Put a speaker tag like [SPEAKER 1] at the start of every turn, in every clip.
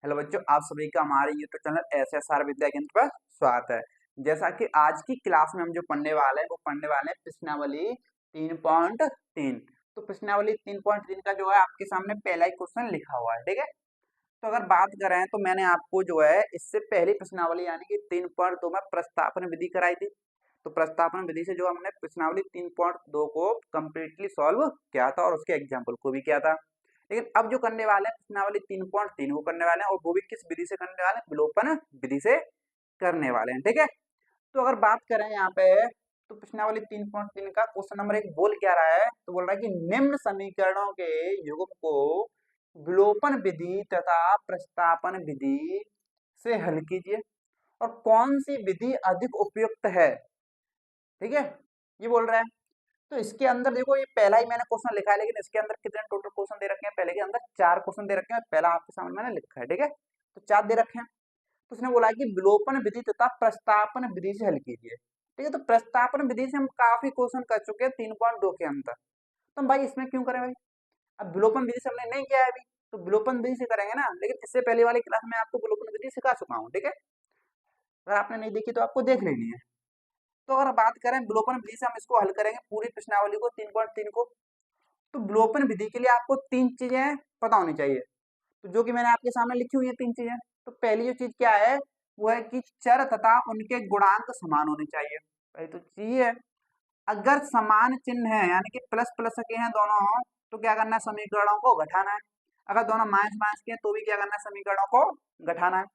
[SPEAKER 1] Hello बच्चों, आप सभी का हमारे यूट्यूब चैनल एसएसआर विद्या केंद्र पर स्वागत है। जैसा कि आज की क्लास में हम जो पढ़ने वाले हैं वो पढ़ने वाले हैं प्रश्नावली 3.3। तो प्रश्नावली 3.3 का जो है आपके सामने पहला ही क्वेश्चन लिखा हुआ है, ठीक है। तो अगर बात करें तो मैंने आपको जो है इससे पहली प्रश्नावली यानी कि 3.2 में प्रस्तापन विधि कराई थी। तो प्रस्तापन विधि से जो हमने प्रश्नावली 3.2 को कम्प्लीटली सॉल्व किया था और उसके एग्जाम्पल को भी किया था। लेकिन अब जो करने वाले हैं प्रश्नावली 3.3 को करने वाले हैं, और वो भी किस विधि से करने वाले हैं? विलोपन विधि से करने वाले हैं, ठीक है। तो अगर बात करें यहाँ पे तो प्रश्नावली 3.3 का क्वेश्चन नंबर 1 बोल क्या रहा है? तो बोल रहा है कि निम्न समीकरणों के युग्म को विलोपन विधि तथा प्रस्तापन विधि से हल कीजिए और कौन सी विधि अधिक उपयुक्त है, ठीक है, ये बोल रहा है। तो इसके अंदर देखो, ये पहला ही मैंने क्वेश्चन लिखा है, लेकिन इसके अंदर कितने टोटल क्वेश्चन दे रखे हैं? पहले के अंदर 4 क्वेश्चन दे रखे हैं, पहला आपके सामने मैंने लिखा है, ठीक है। तो 4 दे रखे हैं। तो उसने बोला है कि विलोपन विधि तथा प्रस्तापन विधि से हल कीजिए, ठीक है। तो प्रस्तापन विधि से हम काफी क्वेश्चन कर चुके हैं 3.2 के अंदर, तो हम भाई इसमें क्यों करें भाई? अब विलोपन विधि से हमने नहीं किया है अभी, तो विलोपन विधि से करेंगे ना। लेकिन इससे पहले वाली क्लास में आपको विलोपन विधि सिखा चुका हूँ, ठीक है। अगर आपने नहीं देखी तो आपको देख लेनी है। तो अगर बात करें विलोपन विधि से हम इसको हल करेंगे पूरी प्रश्नावली को 3.3 को। तो विलोपन विधि के लिए आपको 3 चीजें पता होनी चाहिए, तो जो कि मैंने आपके सामने लिखी हुई है 3 चीजें। तो पहली जो चीज क्या है वो है कि चर तथा उनके गुणांक समान होने चाहिए। पहली तो चीज है, अगर समान चिन्ह है यानी कि प्लस प्लस के हैं दोनों, तो क्या करना है? समीकरणों को घटाना है। अगर दोनों माइनस माइनस के हैं तो भी क्या करना है? समीकरणों को घटाना है।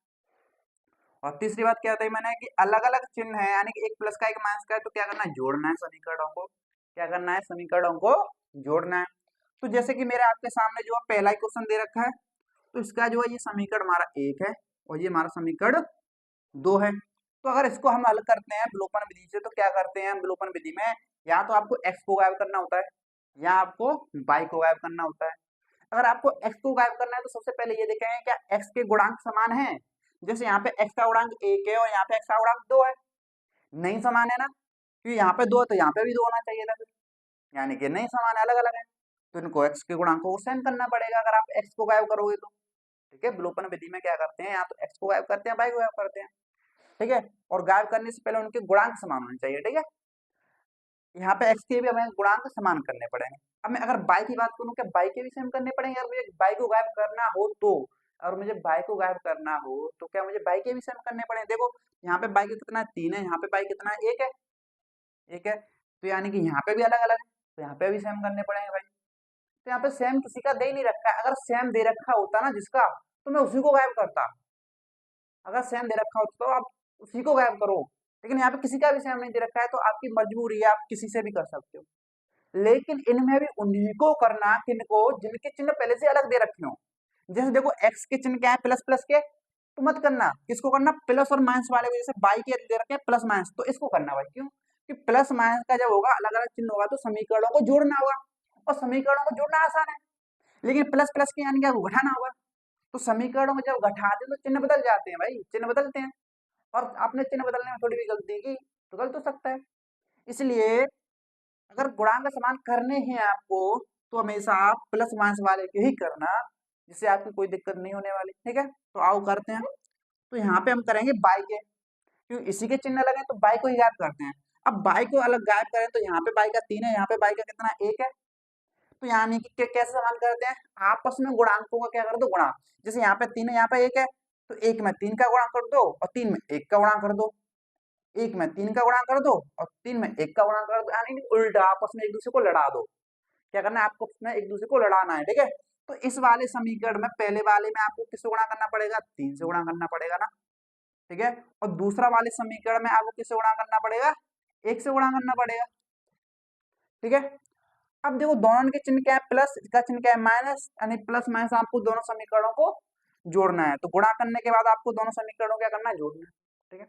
[SPEAKER 1] और तीसरी बात क्या बताई मैंने कि अलग अलग चिन्ह है यानी कि एक प्लस का एक माइनस का है, तो क्या करना है? जोड़ना है समीकरणों को। क्या करना है? समीकरणों को जोड़ना है। तो जैसे कि मेरे आपके सामने जो पहला ही क्वेश्चन दे रखा है, तो इसका जो है ये समीकरण हमारा 1 है और ये हमारा समीकरण 2 है। तो अगर इसको हम हल करते हैं विलोपन विधि से, तो क्या करते हैं विलोपन विधि में? या तो आपको x को गायब करना होता है या आपको y को गायब करना होता है। अगर आपको x को गायब करना है तो सबसे पहले ये देखेंगे क्या x के गुणांक समान है। जैसे यहाँ पे x का गुणांक 1 है और यहाँ पे x का गुणांक 2 है। नहीं समान है ना, क्योंकि यहाँ पे 2 है तो यहाँ पे भी 2 होना चाहिए था फिर, यानी कि नहीं समान है, अलग अलग है। तो इनको x के गुणांकों को सेम करना पड़ेगा अगर आप x को गायब करोगे तो, ठीक है। विलोपन विधि में क्या करते हैं? या तो x को गायब करते हैं, y को गायब करते हैं, ठीक है। और गायब करने से पहले उनके गुणांक समान होने चाहिए, ठीक है। यहाँ पे x के भी हमें गुणांक समान करने पड़ेंगे। अब मैं अगर y की बात करूँ, क्या y के भी सेम करने पड़ेंगे? अगर मुझे y को गायब करना हो तो, और मुझे y को गायब करना हो तो क्या मुझे y के भी सेम करने पड़ेंगे? देखो यहाँ पे y कितना है? 3 है, यहाँ पे y कितना है? 1 है, 1 है। तो यानी कि यहाँ पे भी अलग अलग है, तो यहाँ पे भी सेम करने पड़ेंगे भाई। तो यहाँ पे सेम किसी का दे ही नहीं रखा है। अगर सेम दे रखा होता ना जिसका, तो मैं उसी को गायब करता। अगर सेम दे रखा होता तो आप उसी को गायब करो, लेकिन यहाँ पे किसी का भी सेम नहीं दे रखा है, तो आपकी मजबूरी है, आप किसी से भी कर सकते हो। लेकिन इनमें भी उन्हीं को करना किनको, जिनके चिन्ह पहले से अलग दे रखे हो। जैसे देखो x के चिन्ह क्या है? प्लस प्लस के, तो मत करना। किसको करना? प्लस और माइनस वाले को। जैसे बाई के दे रखे हैं प्लस माइनस, तो इसको करना भाई। क्यों? कि प्लस माइनस का जब होगा अलग अलग चिन्ह होगा तो समीकरणों को जोड़ना होगा, और समीकरणों को जोड़ना आसान है। लेकिन प्लस प्लस के यानी क्या? घटाना होगा। तो समीकरणों में जब घटाते तो चिन्ह बदल जाते हैं भाई, चिन्ह बदलते हैं। और आपने चिन्ह बदलने में थोड़ी भी गलती की तो गलत हो सकता है। इसलिए अगर गुणांक समान करने हैं आपको, तो हमेशा आप प्लस माइनस वाले के ही करना, जिससे आपकी कोई दिक्कत नहीं होने वाली, ठीक है। तो आओ करते हैं। तो यहाँ पे हम करेंगे बाई के, क्योंकि इसी के चिन्ह अलग है तो बाई को ही गायब करते हैं। अब बाई को अलग गायब करें तो यहाँ पे बाई का 3 है, यहाँ पे बाई का कितना? 1 है। तो यानी कि कैसे समान करते हैं? आपस में गुणांकों का क्या कर दो? गुणा। जैसे यहाँ पे 3 है, यहाँ पे 1 है, तो 1 में 3 का गुणा कर दो और 3 में 1 का गुणा कर दो। 1 में 3 का गुणा कर दो और 3 में 1 का गुणा कर दो, यानी कि उल्टा आपस में एक दूसरे को लड़ा दो। क्या करना है? आपको उसमें एक दूसरे को लड़ाना है, ठीक है। तो इस वाले समीकरण में पहले वाले में आपको किससे गुणा करना पड़ेगा? 3 से गुणा करना पड़ेगा ना, ठीक है। और दूसरा वाले समीकरण में आपको किससे गुणा करना पड़ेगा? 1 से गुणा करना पड़ेगा, ठीक है। अब देखो दोनों के चिन्ह क्या है? प्लस, इसका चिन्ह क्या है? माइनस, यानी प्लस माइनस आपको दोनों समीकरणों को जोड़ना है। तो गुणा करने के बाद आपको दोनों समीकरणों क्या करना है? जोड़ना है, ठीक है।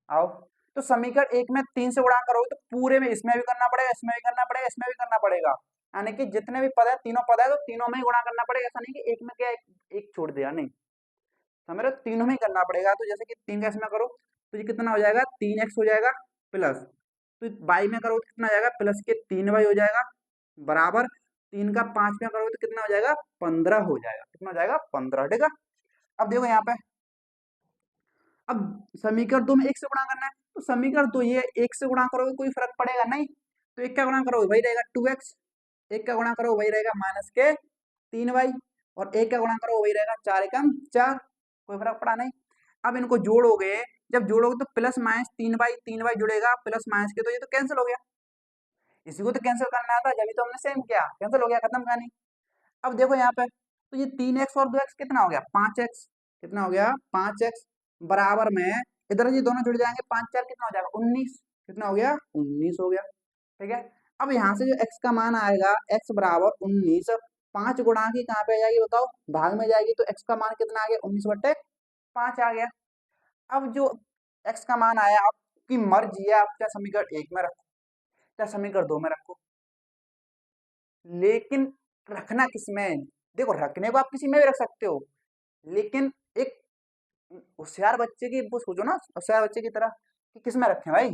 [SPEAKER 1] आओ, तो समीकरण 1 में 3 से गुणा करोगे तो पूरे में इसमें भी करना पड़ेगा, इसमें भी करना पड़ेगा, इसमें भी करना पड़ेगा। यानी कि जितने भी पद है, तीनों पद है, तो तीनों में ही गुणा करना पड़ेगा। ऐसा नहीं कि एक में क्या एक छोड़ दिया, नहीं, समझ रहे हो? तीनों में ही करना पड़ेगा। तो जैसे कि 3 का इसमें करो तो ये कितना हो जाएगा? 3x हो जाएगा प्लस, तो बाई में करो तो कितना हो जाएगा? प्लस के 3y हो जाएगा, बराबर 3 का 5 में करोगे तो कितना हो जाएगा? 15 हो जाएगा। कितना हो जाएगा? 15, ठीक है। अब देखो यहाँ पे, अब समीकरण 2 में 1 से गुणा करना है, तो समीकरण 2 ये 1 से गुणा करोगे कोई फर्क पड़ेगा नहीं, तो 1 का गुणा करोगे वही रहेगा 2x, 1 का गुणा करो वही रहेगा माइनस के 3y, और 1 का गुणा करो वही रहेगा 4 एकम 4, कोई फर्क पड़ा नहीं। अब इनको जोड़ोगे, जब जोड़ोगे तो प्लस माइनस 3y जुड़ेगा प्लस माइनस के, तो ये तो कैंसिल हो गया, इसी को तो कैंसिल करना था, जब तो हमने सेम किया, कैंसिल हो गया, खत्म कहानी। अब देखो यहाँ पे, तो ये 3x और 2x कितना हो गया 5x, कितना हो गया 5x, बराबर में इधर ये दोनों जुड़ जाएंगे, 5 4 कितना हो जाएगा 19, कितना हो गया 19 हो गया, ठीक है। अब यहाँ से जो x का मान आएगा, x बराबर 19, 5 गुणा की कहाँ पे आ जाएगी बताओ, भाग में जाएगी, तो x का मान कितना आ गया 19/5 आ गया। अब जो x का मान आया, आपकी मर्जी है, आप चाहे समीकरण 1 में रखो चाहे समीकरण 2 में रखो, लेकिन रखना किसमें, देखो रखने को आप किसी में भी रख सकते हो, लेकिन एक होशियार बच्चे की वो सोचो ना, होशियार बच्चे की तरह कि किस में रखें भाई,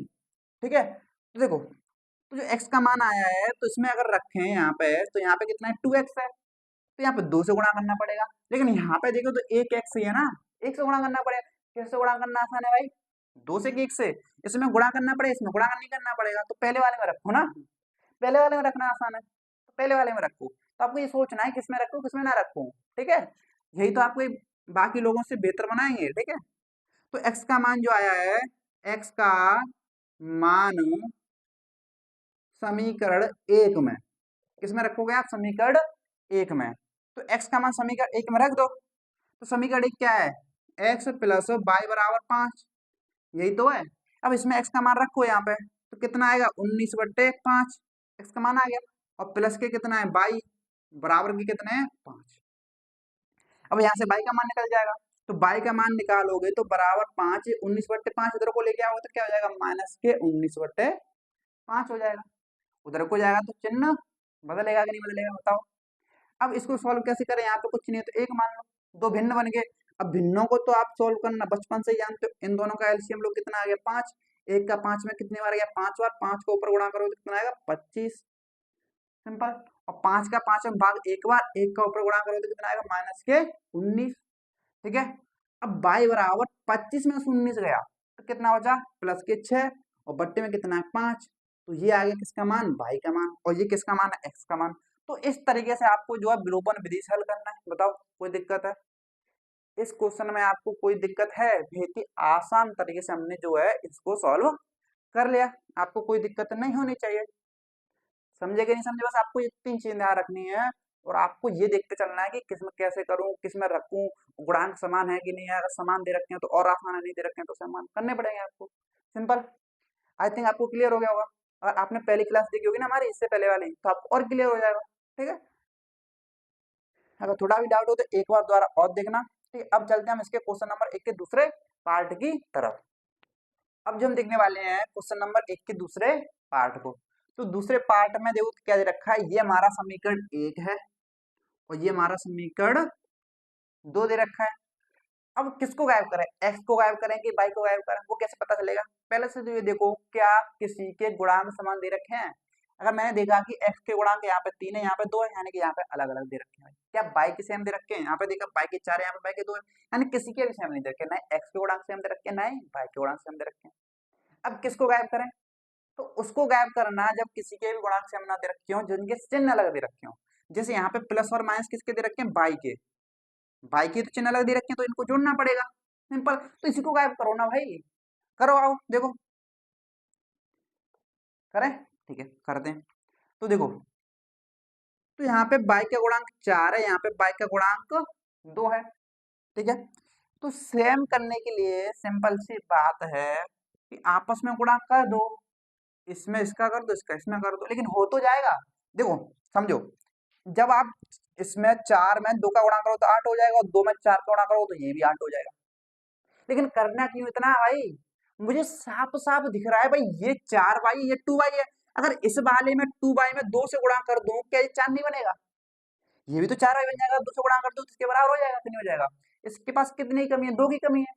[SPEAKER 1] ठीक है। तो देखो, तो जो x का मान आया है, तो इसमें अगर रखें यहाँ पे, तो यहाँ पे कितना है 2x है, तो यहाँ पे 2 से गुणा करना पड़ेगा, लेकिन यहाँ पे देखो तो 1x ही है ना, 1 से गुणा करना पड़ेगा, किससे गुणा करना आसान है भाई, 2 से कि 1 से, इसमें गुणा करना पड़ेगा, इसमें गुणा नहीं करना पड़ेगा, तो पहले वाले में रखो ना, पहले वाले में रखना आसान है, तो पहले वाले में रखो। तो आपको ये सोचना है किसमें रखूं किसमें ना रखूं, ठीक है, यही तो आपको बाकी लोगों से बेहतर बनाएंगे, ठीक है। तो x का मान जो आया है, x का मान समीकरण 1 में, किसमें रखोगे आप समीकरण 1 में, तो x का मान समीकरण 1 में रख दो, तो समीकरण 1 क्या है, x प्लस वाई बराबर 5, यही तो है। अब इसमें x का मान रखो यहाँ पे, तो कितना आएगा 19/5, x का मान आ गया, और प्लस के कितना है y, बराबर के कितने हैं 5। अब यहाँ से y का मान निकल जाएगा, तो y का मान निकालोगे तो बराबर 5, 19/5 उधर को लेके आओगे तो क्या हो जाएगा माइनस के 19/5 हो जाएगा, उधर को जाएगा तो चिन्ह बदलेगा कि नहीं बदलेगा बताओ। अब इसको सॉल्व कैसे करें, यहाँ पे कुछ नहीं है तो एक मान लो, दो भिन्न बन गए, अब भिन्नों को तो आप सॉल्व करना बचपन से ही जानते हो, इन दोनों का एलसीएम लो कितना आ गया 5, एक का 5 में कितने बार गया 5 बार, 5 को ऊपर गुणा करो तो कितना आएगा 25, सिंपल। और 5 का 5 में भाग एक बार, एक का ऊपर गुणा करो तो कितना आएगा माइनस के 19, ठीक है। अब y बराबर 25 में से 19 गया तो कितना बचा प्लस के 6, और बट्टे में कितना है 5, तो ये आ गया किसका मान y का मान, और ये किसका मान है x का मान। तो इस तरीके से आपको जो है विलोपन विधि से हल करना है, बताओ कोई दिक्कत है इस क्वेश्चन में, आपको कोई दिक्कत है, बहुत ही आसान तरीके से हमने जो है इसको सॉल्व कर लिया, आपको कोई दिक्कत नहीं होनी चाहिए, समझे कि नहीं समझे, बस आपको ये 3 चीजें ध्यान रखनी है, और आपको ये देखते चलना है कि किसमें कैसे करूं किसमें रखूं, गुणांक समान है कि नहीं है, अगर समान दे रखे हैं तो और आसान है, नहीं दे रखे हैं तो समान करने पड़ेंगे आपको, सिंपल। आई थिंक आपको क्लियर हो गया होगा, अगर आपने पहली क्लास देखी होगी ना हमारी इससे पहले वाली, तो आपको और क्लियर हो जाएगा, ठीक है। अगर थोड़ा भी डाउट हो तो एक बार दोबारा और देखना, ठीक है। अब चलते हैं हम इसके क्वेश्चन नंबर 1 के दूसरे पार्ट की तरफ। अब जो हम देखने वाले हैं क्वेश्चन नंबर 1 के दूसरे पार्ट को, तो दूसरे पार्ट में देखो क्या दे रखा है, ये हमारा समीकरण 1 है और ये हमारा समीकरण 2 दे रखा है। अब किसको गायब करें, x को गायब करें कि y को गायब करें, वो कैसे पता चलेगा, पहले से तो ये देखो क्या किसी के गुणांक समान दे रखे हैं, अगर मैंने देखा कि x के गुणांक यहाँ पे 3 है यहाँ पे 2 है, यानी कि यहाँ पे अलग अलग दे रखे हैं, क्या y के सेम दे रखे हैं, यहाँ पे देखा y के 4 है यहाँ पे y के 2 है, यानी किसी के भी सेम नहीं दे रखे, ना x के गुणांक सेम दे रखे हैं ना ही y के गुणांक सेम दे रखे हैं। अब किसको गायब करें, तो उसको गायब करना जब किसी के भी गुणांक सेम ना दे रखे हो, जिनके चिन्ह अलग दे रखे हो, जैसे यहाँ पे प्लस और माइनस किसके दे रखे हैं y के, y के तो चिन्ह अलग दे रखे हैं तो इनको जोड़ना पड़ेगा, सिंपल। तो इसी को गायब करो ना भाई, करो आओ देखो, करें, ठीक है करते हैं। तो देखो, तो यहाँ पे y का गुणांक 4 है, यहाँ पे y का गुणांक 2 है, ठीक है। तो सेम करने के लिए सिंपल सी बात है कि आपस में गुणा कर दो, इसमें इसका कर दो इसका इसमें कर दो, लेकिन हो तो जाएगा, देखो समझो, जब आप इसमें 4 में 2 का गुणा करो तो 8 हो जाएगा, और 2 में 4 का गुणा करो तो ये भी 8 हो जाएगा, लेकिन करना क्यों इतना है भाई, मुझे साफ साफ दिख रहा है भाई ये 4y ये 2y है, अगर इस वाले में 2y में 2 से गुणा कर दूं क्या ये 4 नहीं बनेगा, ये भी तो 4y बन जाएगा, 2 से गुणा कर दूं तो इसके बराबर हो जाएगा कि नहीं हो जाएगा, इसके पास कितनी कमी है 2 की कमी है,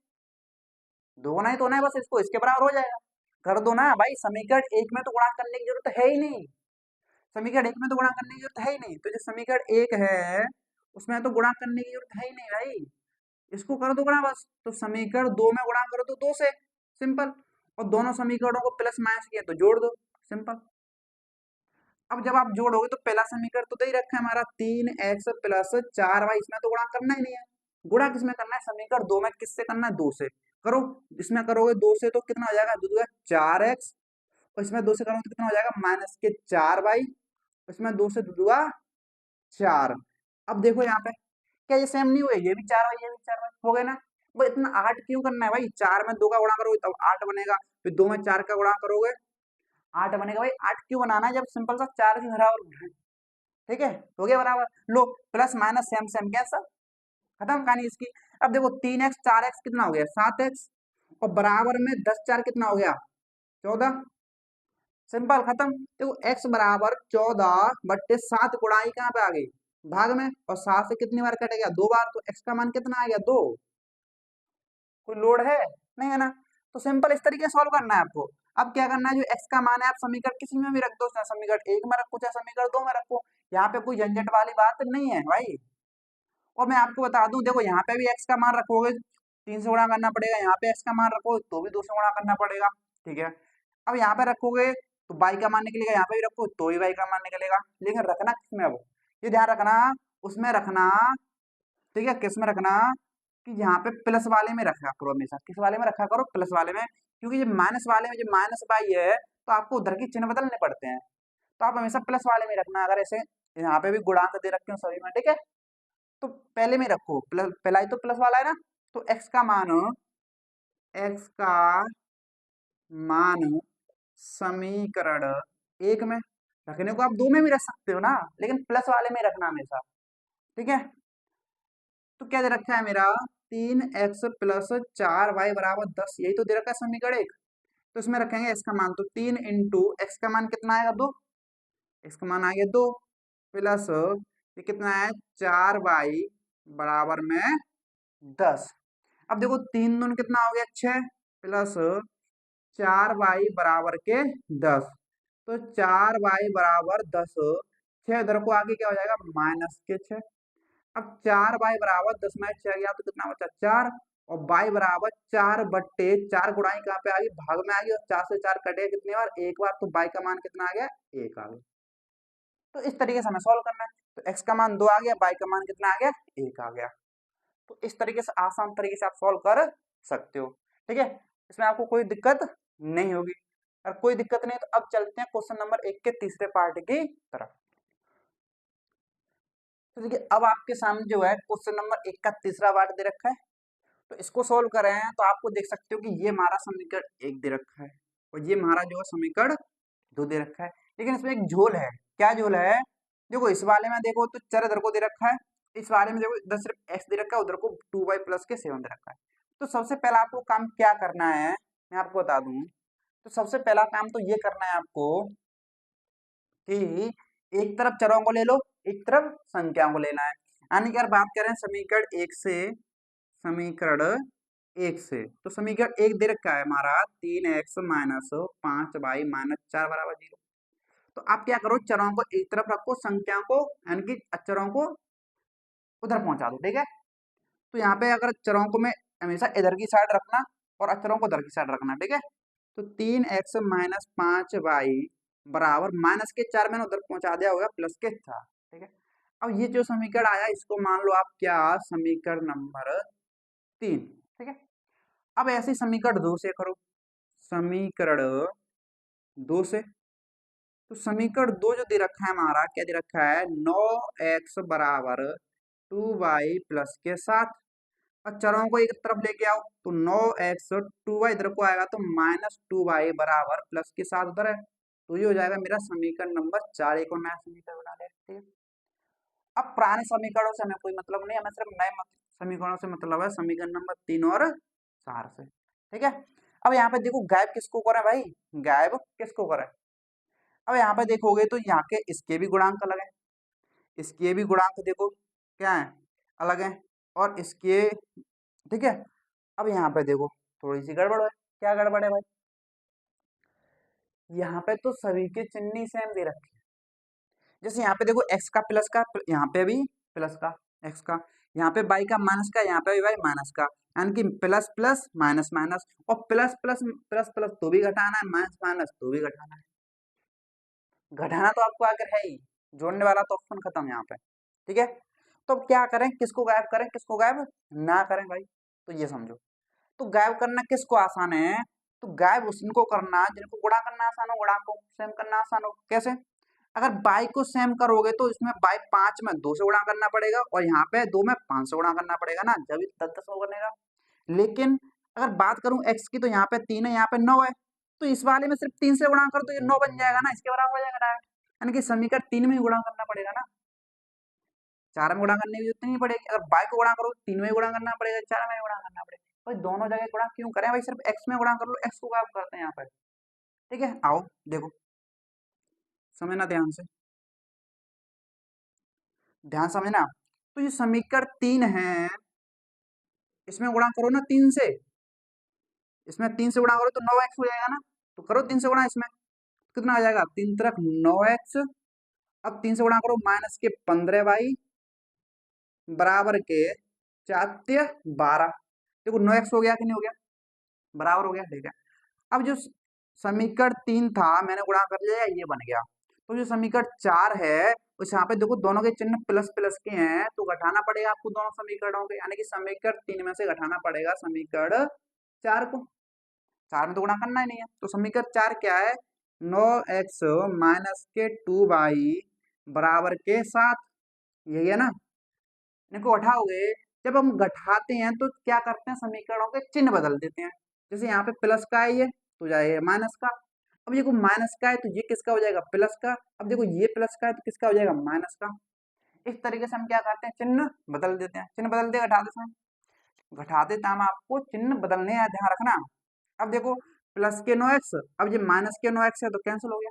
[SPEAKER 1] 2 होना ही तो होना है बस, इसको इसके बराबर हो जाएगा, कर दो ना भाई, समीकरण 1 में तो गुणा करने की जरूरत है ही नहीं, समीकरण 1 में तो गुणा करने की जरूरत है ही नहीं, तो जो समीकरण 1 है उसमें तो गुणा करने की जरूरत है ही नहीं भाई, इसको कर दो गुणा बस, तो समीकरण 2 में गुणा करो तो 2 से, सिंपल। और दोनों समीकरणों को प्लस माइनस किया तो जोड़ दो, सिंपल। अब जब आप जोड़ोगे तो पहला समीकरण तो दे ही रखा है हमारा 3x प्लस 4y, इसमें तो गुणा करना ही नहीं है। गुणा किसमें करना है, समीकरण 2 में किससे करना है, 2 से करो। इसमें करोगे 2 से तो कितना हो जाएगा, 2 4x, और इसमें 2 से करोगे तो कितना हो जाएगा, माइनस के 4y, इसमें 2 से 2 4। अब देखो यहाँ पे क्या ये सेम नहीं हुए, ये भी 4y ये भी 4y हो गए ना। वो इतना 8 क्यों करना है भाई, 4 में 2 का गुणा करोगे तब 8 बनेगा, फिर 2 में 4 का गुणा करोगे 8 बनेगा। भाई 8 क्यों बनाना है जब सिंपल सा 4 के बराबर होना है। ठीक है, हो गया बराबर। लो plus minus same same cancel, खत्म कहानी इसकी। अब देखो 3x 4x कितना हो गया, 7x, और बराबर में 10 4 कितना हो गया, 14, सिंपल खत्म। देखो x बराबर 14/7 गुणाई कहाँ पे आ गई, भाग में, और 7 से कितनी बार कटेगा, 2 बार, तो x का मान कितना आ गया, 2। कोई लोड है, नहीं है ना। तो सिंपल इस तरीके से सॉल्व करना है आपको। अब क्या करना है, जो x का मान है आप समीकरण किसी में भी रख दो, चाहे समीकरण 1 में रखो चाहे समीकरण 2 में रखो, यहाँ पे कोई झंझट वाली बात नहीं है भाई। और मैं आपको बता दूं, देखो यहाँ पे भी x का मान रखोगे 3 से गुणा करना पड़ेगा, यहाँ पे x का मान रखोगे तो भी 2 से गुणा करना पड़ेगा। ठीक है, अब यहाँ पे रखोगे तो y का मान निकलेगा, यहाँ पे भी रखो तो भी y का मान निकलेगा, लेकिन रखना किसमें, अब ये ध्यान रखना, उसमें रखना। ठीक है, किस में रखना, कि यहाँ पे प्लस वाले में रखा करो हमेशा, किस वाले में रखा करो, प्लस वाले में, क्योंकि जब माइनस वाले में, जब माइनस बाई है तो आपको उधर के चिन्ह बदलने पड़ते हैं, तो आप हमेशा प्लस वाले में रखना। अगर ऐसे यहाँ पे भी गुणांक दे रखे हो सभी में, ठीक है, तो पहले में रखो प्लस, पहला ही तो प्लस वाला है ना, तो x का मान समीकरण 1 में, रखने को आप 2 में भी रख सकते हो ना, लेकिन प्लस वाले में रखना हमेशा। ठीक है, तो क्या दे रखा है मेरा, 3x प्लस 4y बराबर 10, यही तो दे रखा है समीकरण 1। तो इसमें रखेंगे x का मान, तो 3 इंटू एक्स का मान कितना आएगा, 2, x का मान आ गया 2, प्लस ये कितना है 4y बराबर में 10। अब देखो 3 दूनी कितना हो गया 6, प्लस 4y बराबर के 10, तो 4y बराबर 10, 6 इधर को आगे क्या हो जाएगा, माइनस के 6। अब 4y बराबर 10 में 6 गया तो कितना बचा, 4, और y बराबर 4/4, गुणाई कहाँ पे आ गई, भाग में आ गई, और 4 से 4 कटे कितनी बार, एक बार, तो y का मान कितना आ गया, 1 आ गया। तो इस तरीके से हमें सॉल्व करना है, तो x का मान 2 आ गया, y का मान कितना आ गया, 1 आ गया। तो इस तरीके से आसान तरीके से आप सॉल्व कर सकते हो। ठीक है, इसमें आपको कोई दिक्कत नहीं होगी। अगर कोई दिक्कत नहीं तो अब चलते हैं क्वेश्चन नंबर 1 के तीसरे पार्ट की तरफ। तो देखिए अब आपके सामने जो है क्वेश्चन नंबर 1 का तीसरा पार्ट दे रखा है, तो इसको सोल्व कर रहे हैं, तो आपको देख सकते हो कि ये हमारा समीकरण 1 दे रखा है, और ये हमारा जो है समीकरण 2 दे रखा है, लेकिन इसमें एक झोल है। क्या झोल है, देखो इस वाले में देखो तो चर इधर को दे रखा है, इस वाले में देखो इधर सिर्फ x दे रखा है, उधर को 2y प्लस के 7 दे रखा है। तो सबसे पहला आपको काम क्या करना है, मैं आपको बता दूं, तो सबसे पहला काम तो ये करना है आपको कि एक तरफ चरों को ले लो, एक तरफ संख्याओं को लेना है। यानी कि अगर बात करें समीकरण 1 से, समीकरण 1 से, तो समीकरण 1 दे रखा है हमारा 3x माइनस 5y माइनस 4 बराबर 0। तो आप क्या करो, चरों को एक तरफ रखो, संख्याओं को यानी कि अचरों को उधर पहुंचा दो। ठीक है, तो यहाँ पे अगर चरों को मैं हमेशा इधर की साइड रखना और अचरों को उधर की साइड रखना। ठीक है, तो 3x माइनस 5y बराबर माइनस के 4 मैंने उधर पहुंचा दिया होगा, प्लस के 4। ठीक है, अब ये जो समीकरण आया इसको मान लो आप क्या, समीकरण नंबर 3। ठीक है, अब ऐसे समीकरण 2 से करो, समीकरण 2 से, तो समीकरण 2 जो दे रखा है हमारा, क्या दे रखा है, 9x बराबर 2y प्लस के 7, और चरों को एक तरफ लेके आओ, तो 9x 2y इधर को आएगा, तो माइनस 2y बराबर प्लस के 7 उधर है, तो ये हो जाएगा मेरा समीकरण नंबर 4। एक और नया समीकरण बना लिया। ठीक है, अब पुराने समीकरणों से हमें कोई मतलब नहीं, हमें सिर्फ नए समीकरणों से मतलब है, समीकरण नंबर 3 और 4 से। ठीक है, अब यहाँ पे देखो गायब किसको करें भाई, गायब किसको करें। अब यहाँ पे देखोगे तो यहाँ के इसके भी गुणांक अलग है, इसके भी गुणांक देखो क्या है, अलग है, और इसके, ठीक है। अब यहाँ पे देखो थोड़ी सी गड़बड़ है, क्या गड़बड़ है भाई, यहाँ पे तो सभी के चिन्ह सेम दे रखे हैं। जैसे यहाँ पे देखो x का प्लस का, यहाँ पे भी प्लस का x का, यहाँ पे बाई का माइनस का, यहाँ पे भी बाई माइनस का, यानी कि प्लस प्लस माइनस माइनस, और प्लस प्लस प्लस प्लस तो भी घटाना है, माइनस माइनस तो भी घटाना है। घटाना तो आपको आकर है ही, जोड़ने वाला तो ऑप्शन खत्म यहाँ पे। ठीक है, तो अब क्या करें, किसको गायब करें, किसको गायब ना करें भाई, तो ये समझो। तो गायब करना किसको आसान है, तो गायब उनको करना जिनको गुणा करना आसान हो, गुणा को सेम करना आसान हो। कैसे, अगर बाई को सेम करोगे तो इसमें बाई 5 में 2 से गुणा करना पड़ेगा, और यहाँ पे 2 में 5 से गुणा करना पड़ेगा ना, जब 10 10 बनेगा। लेकिन अगर बात करूं x की, तो यहाँ पे 3 है, यहाँ पे 9 है, तो इस वाले में सिर्फ 3 से गुणा करो तो ये 9 बन जाएगा ना, इसके बराबर हो जाएगा डायरेक्ट। यानी कि समीकरण 3 में ही गुणा करना पड़ेगा ना, 4 में गुणा करने की जरूरत नहीं पड़ेगी। अगर बाई को गुणा करो तो 3 में ही गुणा करना पड़ेगा, 4 में ही गुणा करना पड़ेगा। भाई दोनों जगह गुणा क्यों करें भाई, सिर्फ x में गुणा कर लो, x को गायब करते हैं यहाँ पर। ठीक है, आओ देखो, समझना ध्यान से, ध्यान समझना। तो ये समीकरण 3 है, इसमें गुणा करो ना 3 से, इसमें 3 से गुणा करो तो 9x हो जाएगा ना, तो करो 3 से गुणा, इसमें कितना आ जाएगा, 3 तरफ 9x, अब 3 से गुणा करो माइनस के 15 बाई बराबर के 4 12, देखो 9x हो गया कि नहीं हो गया, बराबर हो गया। ठीक है, अब जो समीकरण 3 था मैंने गुणा कर लिया, ये बन गया। तो जो समीकरण 4 है उस यहाँ पे देखो दोनों के चिन्ह प्लस प्लस के हैं, तो घटाना पड़ेगा आपको दोनों समीकरणों के, यानी कि समीकरण 3 में से घटाना पड़ेगा समीकरण 4 को। 4 में तो गुणा करना ही नहीं है, तो समीकरण 4 क्या है, 9x माइनस के 2 बाई बराबर के 7, यही है ना। इनको घटाओगे, जब हम घटाते हैं तो क्या करते हैं, समीकरणों के चिन्ह बदल देते हैं। जैसे यहाँ पे प्लस का है ये, तो जाएगा माइनस का। अब देखो माइनस का है तो ये किसका हो जाएगा, प्लस का। अब देखो ये प्लस का है तो किसका हो जाएगा, माइनस का। इस तरीके से हम क्या करते हैं, चिन्ह बदल देते हैं, चिन्ह बदल दे घटाते समय, घटाते टाइम आपको चिन्ह बदलने हैं, ध्यान रखना। अब देखो प्लस के 9x, अब ये माइनस के 9x है तो कैंसिल हो गया,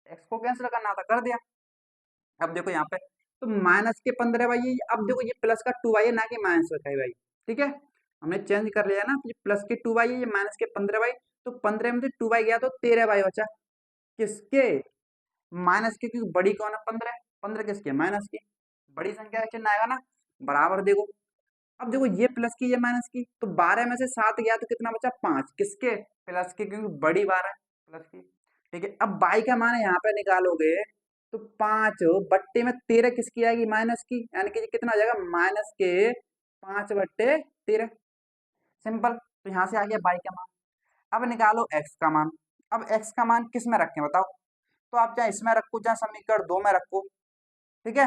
[SPEAKER 1] x को कैंसिल करना था कर दिया। अब देखो यहाँ पे तो माइनस के 15 भाई, अब देखो ये प्लस का 2 है ना कि माइनस का है भाई। ठीक है, हमने चेंज कर लिया ना, तो ये प्लस के 2 है, ये माइनस के 15 भाई, तो 15 में से 2 गया तो 13 भाई बचा, किसके, माइनस के, क्योंकि बड़ी कौन है 15, 15 किसके, माइनस की। बड़ी संख्या का चिन्ह आएगा ना, बराबर। देखो अब देखो ये प्लस की ये माइनस की, तो 12 में से 7 गया तो कितना बचा, 5, किसके, प्लस के, क्योंकि बड़ी 12 प्लस की। ठीक है, अब बाई का मान यहाँ पे निकालोगे तो 5 बट्टे में 13 किसकी आएगी, माइनस की, यानी कि कितना हो जाएगा, माइनस के 5 बट्टे 13, सिंपल। तो यहाँ से आ गया बाई का मान। अब निकालो एक्स का मान। अब एक्स का मान किस में रखें बताओ, तो आप चाहे इसमें रखो चाहे समीकरण 2 में रखो। ठीक है,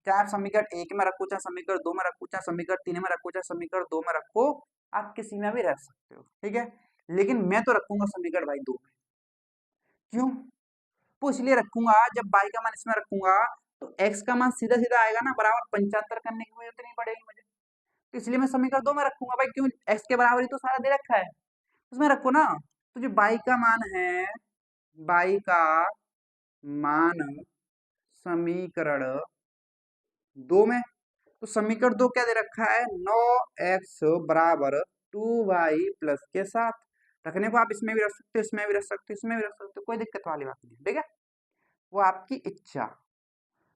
[SPEAKER 1] चाहे आप समीकरण 1 में रखो चाहे समीकरण 2 में रखो चाहे समीकरण 3 में रखो चाहे समीकरण 2 में रखो, आप किसी में भी रख सकते हो। ठीक है, लेकिन मैं तो रखूंगा समीकरण भाई 2 में। क्यों, तो इसलिए रखूंगा, जब बाई का मान इसमें रखूंगा तो एक्स का मान सीधा सीधा आएगा ना, बराबर 75 करने की जरूरत नहीं पड़ेगी मुझे, तो इसलिए मैं समीकरण 2 में रखूंगा भाई। क्यों, एक्स के बराबर ही तो सारा दे रखा है, उसमें रखो ना। तो जो बाई का मान है, बाई का मान समीकरण 2 में, तो समीकरण 2 क्या दे रखा है, 9x बराबर 2y प्लस के 7। रखने को आप इसमें भी रख सकते हो, इसमें भी रख सकते हो, इसमें भी रख सकते हो, कोई दिक्कत वाली बात नहीं है। ठीक है, वो आपकी इच्छा।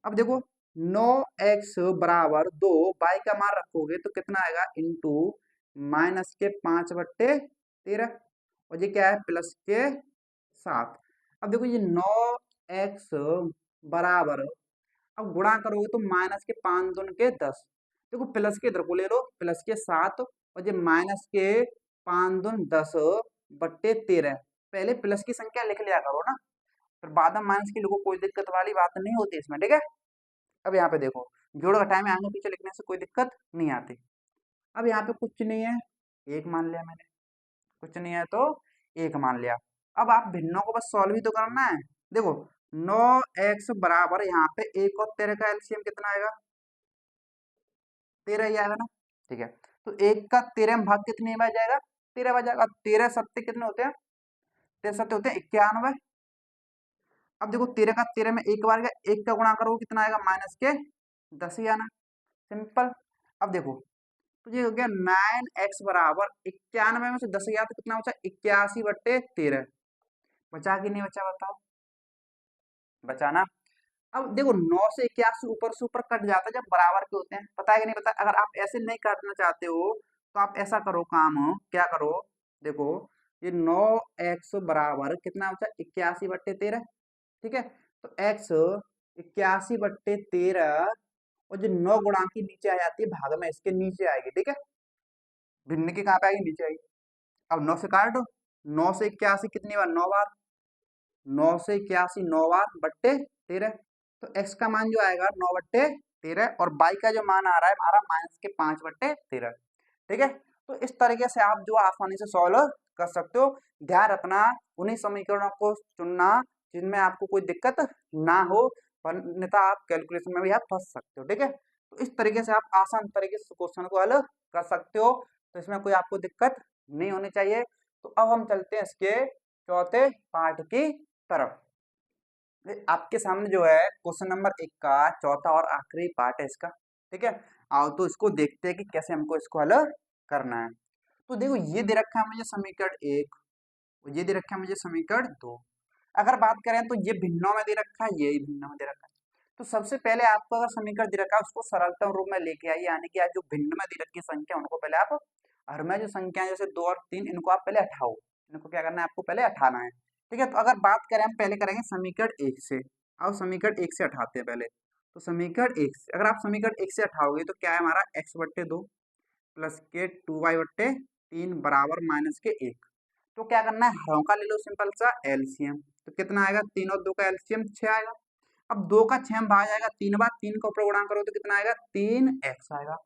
[SPEAKER 1] अब देखो 9x बराबर 2, बाई का मान रखोगे तो कितना आएगा, इंटू माइनस के 5/13, और ये क्या है, प्लस के 7। अब देखो ये 9x बराबर, अब गुणा करोगे तो माइनस के 5 दूनी के 10, देखो प्लस के इधर को ले लो, प्लस के 7, और ये माइनस के 5 दूनी 10/13। पहले प्लस की संख्या लिख लिया करो ना, फिर बाद में माइनस की लिखो, कोई दिक्कत वाली बात नहीं होती इसमें। ठीक है, अब यहाँ पे देखो जोड़ घटाए में आगे पीछे लिखने से कोई दिक्कत नहीं आती। अब यहाँ पे कुछ नहीं है, एक मान लिया मैंने, कुछ नहीं है तो एक मान लिया। अब आप भिन्नों को बस सॉल्व ही तो करना है। देखो 9x बराबर, यहाँ पे 1 और 13 का एलसीएम कितना आएगा, 13 ही आएगा ना। ठीक है, तो 1 का 13 में भाग कितने में आ जाएगा, 13 बच जाएगा। 13 सत्ते कितने होते हैं, 13 सत्ते होते हैं 91। अब देखो 13 का 13 में एक बार गया, 1 का गुणा करो कितना आएगा, माइनस के 10 ही आना, सिंपल। अब देखो तो ये हो गया 9x बराबर 91 में से 10 गया तो कितना बचा, 81/13। बचा कि नहीं बचा बताओ, बचा ना। अब देखो 9 से 81 ऊपर से ऊपर कट जाता है जब बराबर के होते हैं, पता है कि नहीं पता। अगर आप ऐसे नहीं काटना चाहते हो तो आप ऐसा करो काम, क्या करो, देखो ये 9x बराबर कितना होता है 81/13, ठीक है। तो x 81/13 और जो 9 गुणा की नीचे आ जाती है भाग में इसके नीचे आएगी, ठीक है। भिन्न की कहाँ पे आएगी, नीचे आएगी। अब 9 से काट दो, 9 से 81 कितनी बार, 9 बार, 9 से 81 9 बार बट्टे 13। तो x का मान जो आएगा 9/13 और y का जो मान आ रहा है हमारा -5/13, ठीक है। तो इस तरीके से आप जो आसानी से सॉल्व कर सकते हो। ध्यान रखना उन्हीं समीकरणों को चुनना जिनमें आपको कोई दिक्कत ना हो, अन्यथा आप कैलकुलेशन में भी आप फंस सकते हो, ठीक है। तो इस तरीके से आप आसान तरीके से क्वेश्चन को हल कर सकते हो, तो इसमें कोई आपको दिक्कत नहीं होनी चाहिए। तो अब हम चलते हैं इसके चौथे पार्ट की तरफ। आपके सामने जो है क्वेश्चन नंबर 1 का चौथा और आखिरी पार्ट है इसका, ठीक है। आओ तो इसको देखते हैं कि कैसे हमको इसको हल करना है। तो देखो ये दे रखा है मुझे समीकरण 1 और ये दे रखा है मुझे समीकरण 2। अगर बात करें तो ये भिन्नों में दे रखा है, ये भिन्नों में दे रखा है। तो सबसे पहले आपको अगर समीकरण दे रखा है उसको सरलतम रूप में लेके आइए, यानी कि आज जो भिन्न में दे रखी संख्या उनको पहले आप, और में जो संख्या जैसे 2 और 3 इनको आप पहले हटाओ, इनको क्या करना है आपको पहले हटाना है, ठीक है। तो अगर बात करें हम पहले करेंगे समीकरण 1 से, आओ समीकरण 1 से हटाते हैं पहले। तो समीकरण 1 से अगर आप समीकरण 1 से हटाओगे तो क्या है हमारा x/2 प्लस के 2y/3 बराबर -1। तो क्या करना है, हरों का ले लो सिंपल सा एलसीएम। तो कितना आएगा, 3 और 2 का एलसीएम 6 आएगा। अब 2 का 6 में भाग जाएगा 3 बार, 3 का ऊपर गुणा करो तो कितना आएगा 3x आएगा।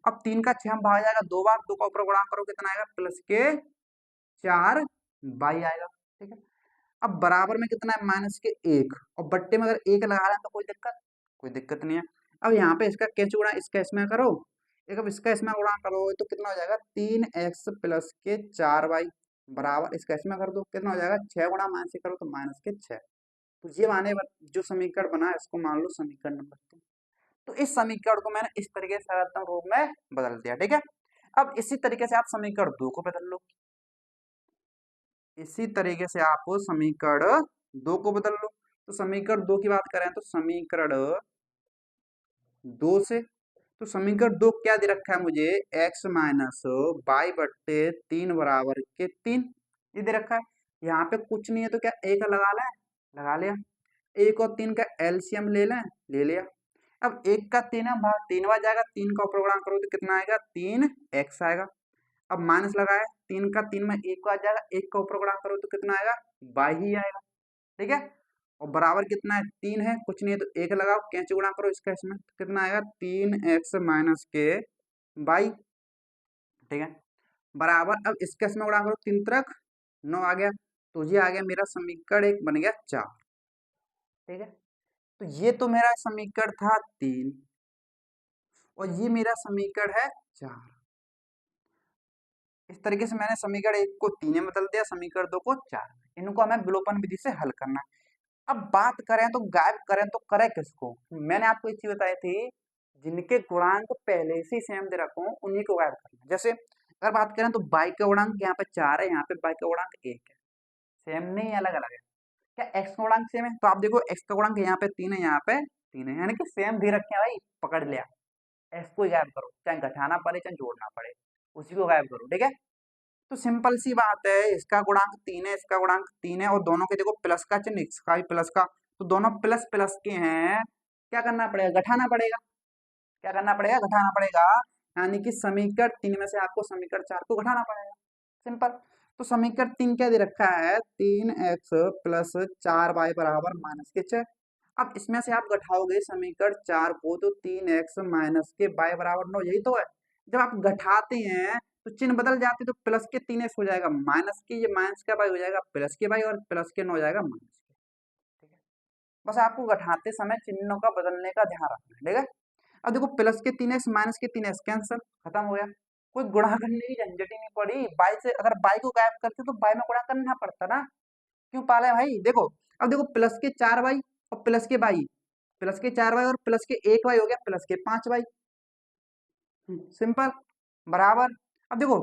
[SPEAKER 1] अब 3 का 6 में भाग जाएगा 2 बार, 2 का ऊपर गुणा करो कितना आएगा प्लस के 4y आएगा, ठीक है। अब बराबर में कितना है -1 और बट्टे में अगर 1 लगा रहे हैं तो कोई दिक्कत नहीं है। अब यहाँ पे इसका कैसे गुणा, इसका इसमें करो, एक अब इसका इसमें गुणा करो तो कितना हो जाएगा 3x प्लस के 4y बराबर, इसका इसमें कर दो कितना हो जाएगा 6 गुणा माइनस से करो तो -6। तो ये माने जो समीकरण बना है इसको मान लो समीकरण नंबर 3। तो इस समीकरण को मैंने इस तरीके से सरलतम रूप में बदल दिया, ठीक है। अब इसी तरीके से आप समीकरण 2 को बदल लो, इसी तरीके से आप समीकरण 2 को बदल लो। तो समीकरण 2 की बात करें तो समीकरण 2 से, तो समीकरण 2 क्या दे रखा है मुझे, x माइनस y/3 बराबर के 3 ये दे रखा है। यहाँ पे कुछ नहीं है तो क्या एक लगा लें, लगा लिया। 1 और 3 का एलसीएम ले लें, ले लिया। अब 1 का 3 भाग 3 बार जाएगा, 3 का ऊपर गुणा करो तो कितना आएगा 3x आएगा। अब माइनस लगाए, 3 का 3 में 1 बार जाएगा, 1 का ऊपर गुणा करो तो कितना आएगा y ही आएगा, ठीक है। और बराबर कितना है 3 है, कुछ नहीं है तो 1 लगाओ, कैंची गुणा करो इसका इसमें तो कितना आएगा 3x माइनस के y, ठीक है। बराबर अब इसका इसमें गुणा करो 3 तक 9 आ गया, तो ये आ गया मेरा समीकरण 1 बन गया 4, ठीक है। तो ये तो मेरा समीकरण था 3 और ये मेरा समीकरण है 4। इस तरीके से मैंने समीकरण 1 को 3 में बदल दिया, समीकरण 2 को 4 में। इनको हमें विलोपन विधि से हल करना है। अब बात करें तो गायब करें तो करें किसको, मैंने आपको एक चीज बताई थी, जिनके गुणांक पहले से सेम दे रखो उन्हीं को गायब करना। जैसे अगर बात करें तो y का गुणांक यहाँ पे 4 है, यहाँ पे y का गुणांक 1 है, सेम नहीं अलग अलग है। क्या x का गुणांक सेम है, तो आप देखो x का गुणांक यहाँ पे 3 है, यहाँ पे 3 है, यानी कि सेम भी रखे हैं भाई, पकड़ लिया। x को ही गायब करो, चाहे घटाना पड़े चाहे जोड़ना पड़े, उसी को गायब करो, ठीक है। तो सिंपल सी बात है, इसका गुणांक 3 है, इसका गुणांक 3 है और दोनों के देखो प्लस का चिन्ह, इसका भी प्लस का, तो दोनों प्लस प्लस के हैं। क्या करना पड़ेगा, घटाना पड़ेगा, क्या करना पड़ेगा, घटाना पड़ेगा। यानी कि समीकरण 3 में से आपको समीकरण 4 को घटाना पड़ेगा, सिंपल। तो समीकरण 3 क्या दे रखा है, 3x प्लस 4y बराबर -6। अब इसमें से आप घटाओगे समीकरण 4 को तो 3x माइनस के y बराबर 9, यही तो है। जब आप घटाते हैं तो चिन्ह बदल जाते, तो प्लस के 3x हो जाएगा माइनस के, ये माइनस का y हो जाएगा प्लस के y और प्लस के 9 हो जाएगा माइनस के, ठीक है। बस आपको घटाते समय चिन्हों का बदलने का ध्यान रखना है, ठीक है। अब देखो प्लस के 3x माइनस के 3x कैंसिल, खत्म हो गया। कोई गुणा करने की झंझट ही नहीं पड़ी। बाई से अगर बाई को गायब करते तो बाई में गुणा करना पड़ता ना, क्यों पाला है भाई। देखो अब देखो प्लस के 4y और प्लस के बाई, प्लस के 4y और प्लस के 1y हो गया प्लस के 5y, सिंपल, बराबर। अब देखो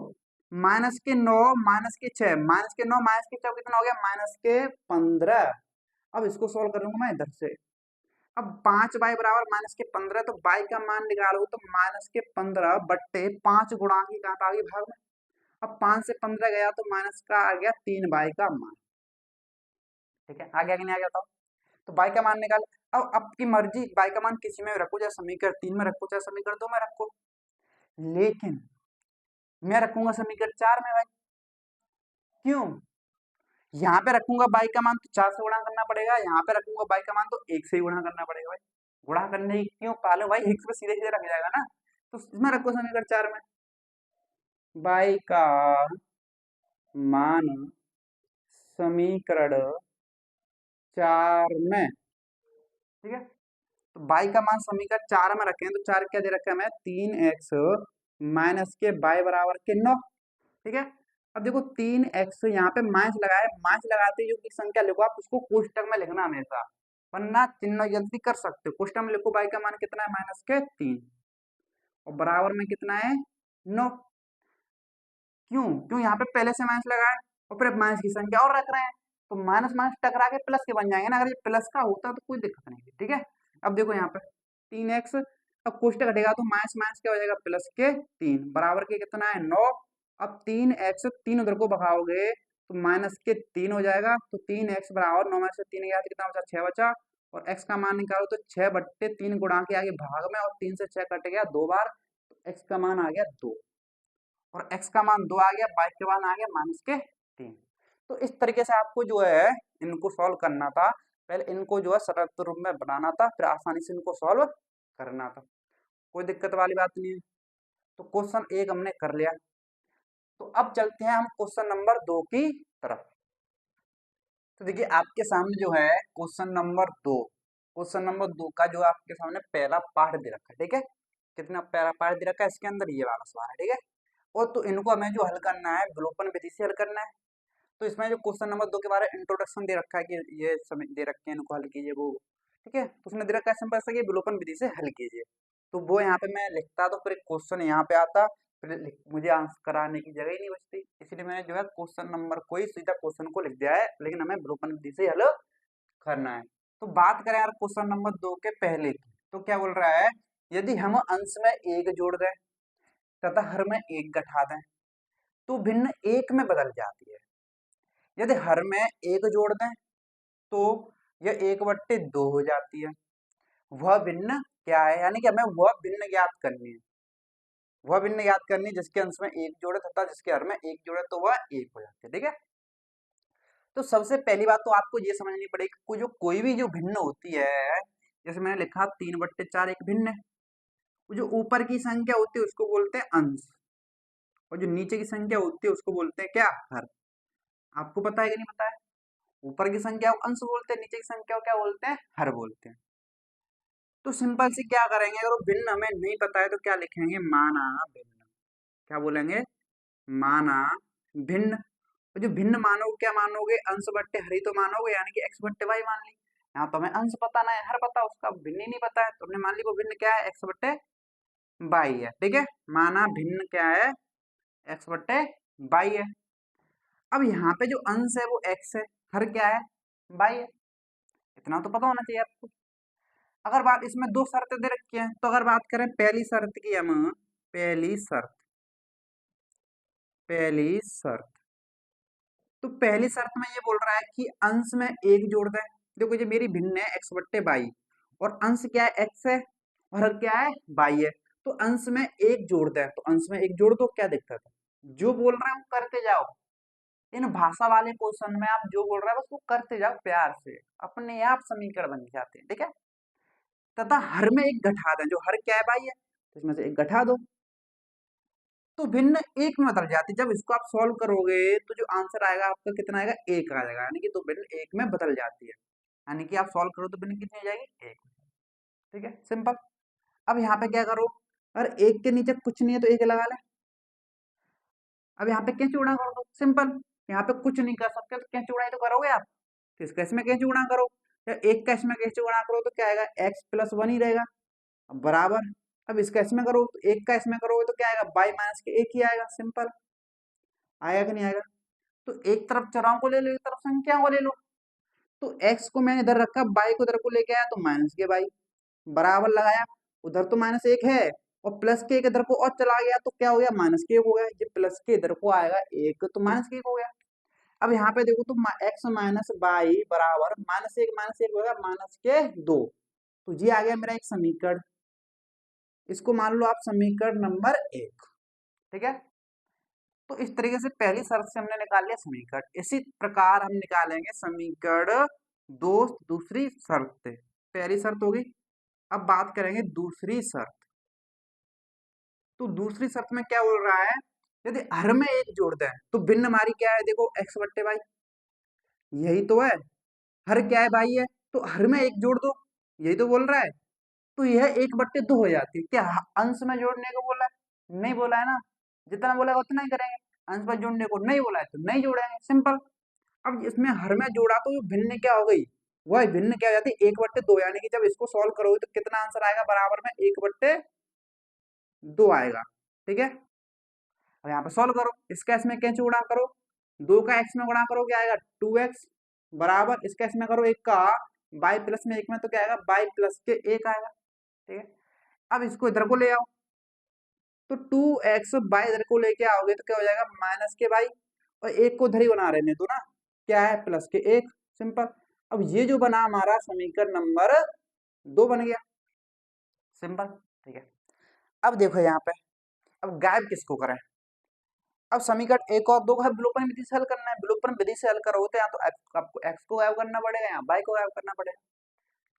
[SPEAKER 1] माइनस के 9 माइनस के 6, माइनस के 9 माइनस के 6 कितना हो गया -15। अब इसको सोल्व कर लूंगा मैं इधर से, अब 5y बराबर -15, तो y का मान निकालो तो -15/5 गुणा की कहाँ आ गई भाग में। अब 5 से 15 गया तो माइनस का आ गया 3y का मान। ठीक है, आ गया कि नहीं आ गया था। तो y का मान निकाल। अब आपकी मर्जी, y का मान किसी में भी रखो, चाहे समीकरण 3 में रखो चाहे समीकरण 2 में रखो, लेकिन मैं रखूंगा समीकरण 4 में भाई। क्यों? यहाँ पे रखूंगा y का मान तो 4 से गुणा करना पड़ेगा, यहाँ पे रखूंगा y का मान तो 1 से ही गुणा करना पड़ेगा भाई। गुणा करने की क्यों पालो भाई, 1 पे सीधे सीधे रख जाएगा ना। तो इसमें रखो समीकरण 4 में y का मान समीकरण 4 में। ठीक है, तो y का मान समीकरण 4 में रखें तो 4 क्या दे रखा है हमें, 3x माइनस के y बराबर के 9। ठीक है, अब देखो 3x यहाँ पे माइनस लगाए, माइनस लगाते जो की संख्या लिखो आप उसको कोष्टक में लिखना हमेशा, वरना चिन्ह गलती कर सकते हो। कोष्टक में लिखो y का मान कितना है, -3 और बराबर में कितना है 9। क्यों? क्यों यहाँ पे पहले से माइनस लगाए और फिर माइनस की संख्या और रख रहे हैं, तो माइनस माइनस टकरा के प्लस के बन जाएंगे ना। अगर ये प्लस का होता तो कोई दिक्कत नहीं थी। ठीक है, अब देखो यहाँ पे 3x, अब कोष्टक हटेगा तो माइनस माइनस क्या हो जाएगा, प्लस के 3 बराबर के कितना है 9। अब 3x 3 उधर को भगाओगे तो -3 हो जाएगा, तो 3x बराबर 9 में से 3 गया तो कितना बचा, 6 बचा। और x का मान निकालो तो 6/3 गुणा के आगे भाग में, और 3 से 6 कट गया 2 बार, तो x का मान आ गया 2, और x का मान 2 आ गया, y का मान आ गया -3। तो इस तरीके से आपको जो है इनको सॉल्व करना था। पहले इनको जो है सरल रूप में बनाना था, फिर आसानी से इनको सॉल्व करना था, कोई दिक्कत वाली बात नहीं है। तो क्वेश्चन 1 हमने कर लिया, तो अब चलते हैं हम क्वेश्चन नंबर 2 की तरफ। तो देखिए आपके सामने जो है क्वेश्चन नंबर 2 का जो आपके सामने पहला पार्ट दे रखा है। ठीक है, कितना पहला पार्ट दे रखा है, इसके अंदर ये वाला सवाल है। ठीक है, और तो इनको हमें जो हल करना है विलोपन विधि से हल करना है। तो इसमें जो क्वेश्चन नंबर 2 के बारे में इंट्रोडक्शन दे रखा है कि ये समय दे रखे हैं, इनको हल कीजिए वो। ठीक है, तो उसने दे रखा है सिंपल सा कि विलोपन विधि से हल कीजिए। तो वो यहाँ पे मैं लिखता तो फिर क्वेश्चन यहाँ पे आता, फिर मुझे आंसर कराने की जगह ही नहीं बचती, इसलिए मैंने जो है क्वेश्चन नंबर को ही सीधा क्वेश्चन को लिख दिया है, लेकिन हमें विलोपन विधि से हल करना है। तो बात करें यार क्वेश्चन नंबर 2 के पहले की, तो क्या बोल रहा है, यदि हम अंश में 1 जोड़ दें तथा हर में 1 घटा दें तो भिन्न 1 में बदल जाती है। यदि हर में 1 जोड़ दें तो यह 1/2 हो जाती है। वह भिन्न क्या है, यानी कि हमें वह भिन्न ज्ञात करनी है, वह भिन्न ज्ञात करनी है जिसके अंश में 1 जोड़े तथा जिसके हर में 1 जोड़े तो वह 1 हो जाती है। ठीक है, तो सबसे पहली बात तो आपको ये समझनी पड़ेगी कि कोई भी जो भिन्न होती है, जैसे मैंने लिखा 3/4 एक भिन्न है। वो जो ऊपर की संख्या होती है उसको बोलते हैं अंश, और जो नीचे की संख्या होती है उसको बोलते हैं क्या, हर। आपको पता है कि नहीं पता है? ऊपर की संख्या को अंश बोलते हैं, नीचे की संख्या को क्या बोलते हैं, हर बोलते हैं। तो सिंपल से क्या करेंगे, अगर वो भिन्न हमें नहीं पता है तो क्या लिखेंगे, माना भिन्न। क्या बोलेंगे, माना भिन्न। तो जो भिन्न मानोगे क्या मानोगे, अंश बट्टे हर ही तो मानोगे, यानी कि x/y मान ली। यहाँ तो हमें अंश पता ना है, हर पता, उसका भिन्न ही नहीं पता है, तो हमने मान ली वो भिन्न क्या है, x/y है। ठीक है, माना भिन्न क्या है, x/y है। अब यहाँ पे जो अंश है वो x है, हर क्या है, y है। इतना तो पता होना चाहिए आपको। अगर बात इसमें 2 शर्तें दे रखी हैं, तो अगर बात करें पहली शर्त की, हम पहली शर्त, तो पहली शर्त में ये बोल रहा है कि अंश में 1 जोड़ दें। देखो ये मेरी भिन्न है x/y, और अंश क्या है, x है, और हर क्या है, y है। तो अंश में 1 जोड़ दें, तो अंश में 1 जोड़ दो, क्या दिक्कत है, जो बोल रहे हैं वो करते जाओ। इन भाषा वाले क्वेश्चन में आप जो बोल रहे हैं बस वो करते जाओ प्यार से, अपने आप समीकरण बन जाते हैं। ठीक है, तथा हर में 1 घटा दें, जो हर क्या है, y है, तो इसमें से 1 घटा दो, तो भिन्न 1 में बदल जाती है। जब इसको आप सॉल्व करोगे तो जो आंसर आएगा आपका कितना आएगा, 1 आ जाएगा, यानी कि तो भिन्न 1 में बदल जाती है। यानी कि आप सॉल्व करो तो भिन्न कितनी आ जाएगी, 1। ठीक है, सिंपल। अब यहाँ पे क्या करो, अगर 1 के नीचे कुछ नहीं है तो 1 लगा ले। अब यहाँ पे कैसे गुणा कर दो, सिंपल। यहाँ पे कुछ नहीं कर सकते तो कैसे गुणा ही तो करोगे आप, तो इसका इसमें कैसे गुणा करो, या 1 का इसमें कैसे गुणा करो तो क्या आएगा, x+1 ही रहेगा, अब बराबर। अब इसका इसमें करो तो 1 का इसमें करोगे तो क्या आएगा, y-1 ही आएगा, सिंपल। आएगा कि नहीं आएगा? तो एक तरफ चरों को ले लो, एक तरफ संख्याओं को ले लो। तो एक्स को मैंने इधर रखा, बाई को इधर को लेके आया तो माइनस के बाई, बराबर लगाया, उधर तो माइनस एक है और प्लस के एक इधर को और चला गया तो क्या हो गया, माइनस के एक हो गया। ये प्लस के इधर को आएगा एक तो माइनस के एक हो गया। अब यहाँ पे देखो तो एक्स माइनस बाई बराबर माइनस एक हो गया माइनस के दो। तो ये आ गया मेरा एक समीकरण, इसको मान लो आप समीकरण नंबर एक। ठीक है, तो इस तरीके से पहली शर्त से हमने निकाल लिया समीकरण। इसी प्रकार हम निकालेंगे समीकरण दो दूसरी शर्त से। पहली शर्त होगी, अब बात करेंगे दूसरी शर्त। तो दूसरी शर्त में क्या बोल रहा है, यदि हर में एक जोड़ दें तो भिन्न हमारी क्या है, देखो एक्स बट्टे वाई, यही तो है। हर क्या है, भाई है, तो हर में एक जोड़ दो, यही तो बोल रहा है। तो यह एक बट्टे दो हो जाती है। क्या अंश में जोड़ने को बोला है, नहीं बोला है ना, जितना बोला उतना ही करेंगे। अंश में जोड़ने को नहीं बोला है तो नहीं जोड़ेंगे, सिंपल। अब इसमें हर में जोड़ा तो ये भिन्न क्या हो गई, वह भिन्न क्या हो जाती है, एक बट्टे दो, यानी कि जब इसको सॉल्व करोगे तो कितना आंसर आएगा, बराबर में एक बट्टे दो आएगा। ठीक है, अब यहाँ पे सॉल्व करो, इसका इसमें कैसे गुणा करो, दो का एक्स में गुणा करो क्या आएगा, 2x बराबर इसका इसमें करो एक का बाई प्लस में एक में तो क्या आएगा, बाई प्लस के एक आएगा। ठीक है, अब इसको इधर को ले आओ, तो 2x बाई इधर को लेके आओगे तो क्या हो जाएगा, माइनस के बाई, और एक को इधर ही बना रहने दो ना, क्या है, प्लस के एक, सिंपल। अब ये जो बना हमारा समीकरण नंबर दो बन गया, सिंपल। ठीक है, अब देखो यहाँ पे, अब गायब किसको करें। अब समीकरण एक और दो का विलोपन विधि से हल करना है। विलोपन विधि से हल करोगे तो यहाँ तो आपको एक्स को गायब करना पड़ेगा, यहाँ बाई को गायब करना पड़ेगा।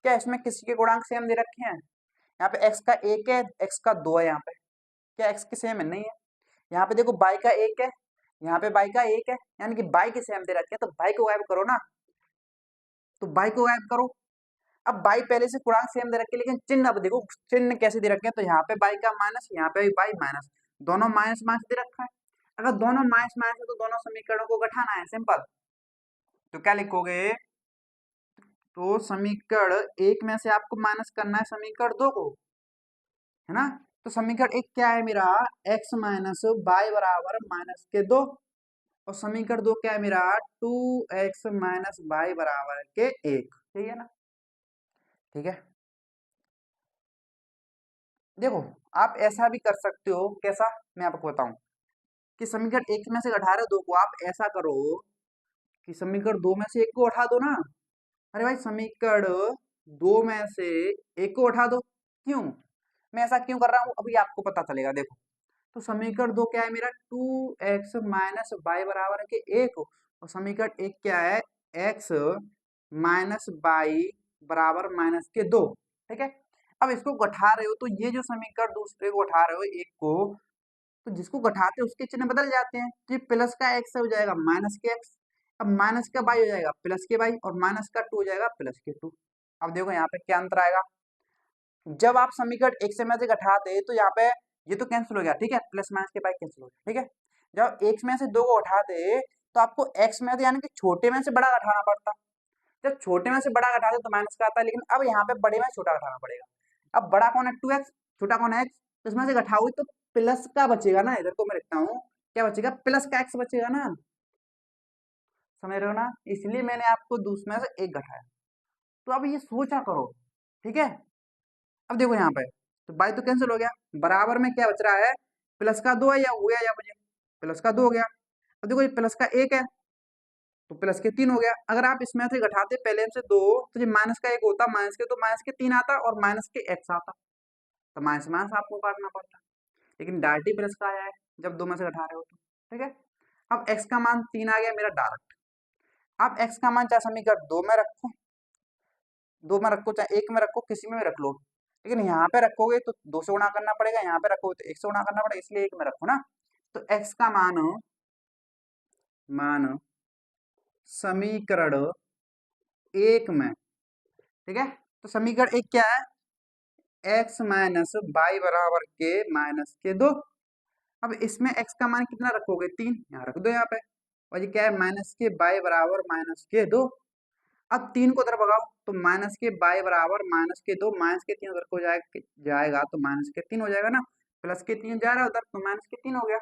[SPEAKER 1] क्या इसमें किसी के गुणांक सेम दे रखे हैं, यहाँ पे एक्स का एक है, एक्स का दो है, यहाँ पे क्या एक्स के सेम है, नहीं है। यहाँ पे देखो बाई का एक है, यहाँ पे बाई का एक है, यानी कि बाई के सेम दे रखे हैं, तो बाई को गायब करो ना, तो बाई को गायब करो। अब बाई पहले से गुणांक सेम दे रखे, लेकिन चिन्ह अब देखो चिन्ह कैसे दे रखे हैं, तो यहाँ पे बाई का माइनस, यहाँ पे भी बाई माइनस, दोनों माइनस माइनस दे रखा है। अगर दोनों माइनस माइनस है तो दोनों समीकरणों को घटाना है, सिंपल। तो क्या लिखोगे, तो समीकरण एक में से आपको माइनस करना है समीकरण दो को, है ना। तो समीकरण एक क्या है मेरा, एक्स माइनस बाई बराबर माइनस के दो, और समीकरण दो क्या है मेरा, 2x माइनस बाई बराबर के एक, ठीक है ना। ठीक है, देखो आप ऐसा भी कर सकते हो, कैसा, मैं आपको बताऊं कि समीकरण एक में से घटा रहे दो को, आप ऐसा करो कि समीकरण दो में से एक को उठा दो ना। अरे भाई समीकरण दो में से एक को उठा दो, क्यों, मैं ऐसा क्यों कर रहा हूँ अभी आपको पता चलेगा, देखो। तो समीकरण दो क्या है मेरा, 2x माइनस बाई बराबर है कि एक, और समीकरण एक क्या है, x माइनस बाई बराबर माइनस के दो। ठीक है, अब इसको घटा रहे हो तो ये जो समीकरण दूसरे को उठा रहे हो एक को, तो जिसको घटाते हैं उसके चिन्ह बदल जाते हैं, तो ये प्लस का x हो जाएगा माइनस के x, अब माइनस का बाई हो जाएगा प्लस के बाई, और माइनस का टू हो जाएगा प्लस के टू। अब देखो यहाँ पे क्या अंतर आएगा, जब आप समीकरण एक से में से घटाते तो यहाँ पे ये तो कैंसिल हो गया, ठीक है, प्लस माइनस के बाई कैंसिल हो गया। ठीक है, जब एक में से दो को उठाते तो आपको एक्स में से यानी कि छोटे में से बड़ा घटाना पड़ता, जब छोटे में से बड़ा घटाते तो माइनस का आता है, लेकिन अब यहाँ पे बड़े में छोटा घटाना पड़ेगा। अब बड़ा कौन है, 2x, छोटा कौन है x, तो इसमें से घटाओगे तो प्लस का बचेगा ना, इधर को मैं लिखता हूँ, क्या बचेगा, प्लस का x बचेगा ना, समझ रहे हो ना, इसलिए मैंने आपको दूसरे में से एक घटाया। तो अब ये सोचा करो, ठीक है। अब देखो यहाँ पे, तो बाई तो कैंसिल हो गया, बराबर में क्या बच रहा है, प्लस का दो है, या हो गया या मुझे प्लस का दो हो गया। अब देखो ये प्लस का एक है तो प्लस के तीन हो गया। अगर आप इसमें से घटाते पहले से दो तो ये माइनस का एक होता, माइनस के तो माइनस के तीन आता, और माइनस के एक्स आता, तो माइनस माइनस आपको काटना पड़ता, लेकिन डायरेक्ट ही प्लस का आया है जब दो में से घटा रहे हो तो। ठीक है, अब एक्स का मान तीन आ गया मेरा डायरेक्ट। आप एक्स का मान चाहे समीकरण दो में रखो, दो में रखो चाहे एक में रखो, किसी में भी रख लो, लेकिन यहाँ पे रखोगे तो दो से गुणा करना पड़ेगा, यहाँ पे रखोगे तो एक से गुणा करना पड़ेगा, इसलिए एक में रखो ना। तो एक्स का मान मान समीकरण एक में, ठीक है, तो समीकरण एक क्या है, एक्स माइनस बाई बराबर के माइनस के दो। अब इसमें एक्स का मान कितना रखोगे, तीन, यहाँ रख दो यहाँ पे, और ये क्या है, माइनस के बाई बराबर माइनस के दो। अब तीन को उधर भगाओ तो माइनस के बाई बराबर माइनस के दो, माइनस के तीन उधर को जाएगा तो माइनस के तीन हो जाएगा ना, प्लस के तीन जा रहा है उधर तो माइनस के तीन हो गया।